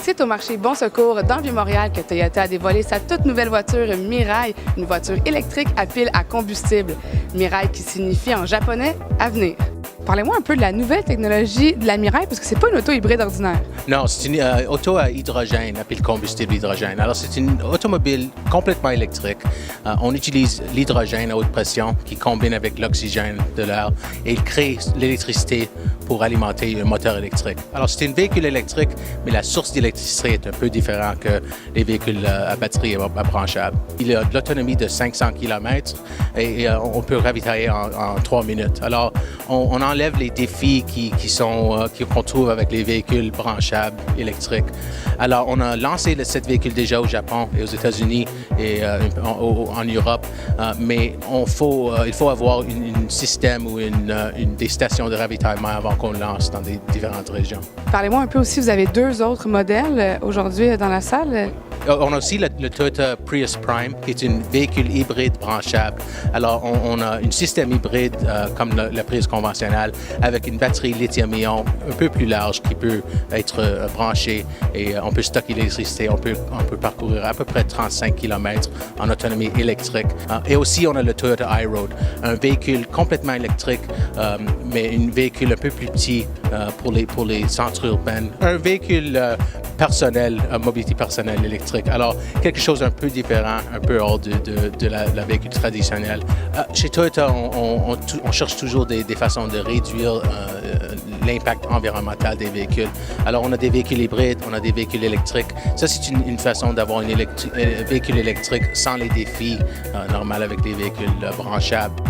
C'est au marché Bon Secours dans le Vieux-Montréal que Toyota a dévoilé sa toute nouvelle voiture Mirai, une voiture électrique à pile à combustible. Mirai qui signifie en japonais « avenir ». Parlez-moi un peu de la nouvelle technologie de la Mirai, parce que c'est pas une auto hybride ordinaire. Non, c'est une auto à hydrogène, à pile combustible hydrogène. Alors, c'est une automobile complètement électrique. On utilise l'hydrogène à haute pression qui combine avec l'oxygène de l'air et il crée l'électricité pour alimenter un moteur électrique. Alors, c'est un véhicule électrique, mais la source d'électricité est un peu différente que les véhicules à batterie à branchable. Il a de l'autonomie de 500 km et on peut ravitailler en 3 minutes. Alors, on enlève les défis qu'on trouve avec les véhicules branchables électriques. Alors, on a lancé cet véhicule déjà au Japon et aux États-Unis et en Europe, mais il faut avoir un système ou des stations de ravitaillement avant qu'on le lance dans des différentes régions. Parlez-moi un peu aussi, vous avez 2 autres modèles aujourd'hui dans la salle. On a aussi le Toyota Prius Prime, qui est un véhicule hybride branchable. Alors, on a un système hybride comme le Prius conventionnel, avec une batterie lithium-ion un peu plus large qui peut être branchée et on peut stocker l'électricité. On peut parcourir à peu près 35 km en autonomie électrique. Et aussi, on a le Toyota iRoad, un véhicule complètement électrique, mais un véhicule un peu plus petit pour les centres urbains. Un véhicule personnel, mobilité personnelle électrique. Alors, quelque chose d'un peu différent, un peu hors de la véhicule traditionnelle. Chez Toyota, on cherche toujours des façons de réduire l'impact environnemental des véhicules. Alors, on a des véhicules hybrides, on a des véhicules électriques. Ça, c'est une façon d'avoir un véhicule électrique sans les défis normaux avec les véhicules branchables.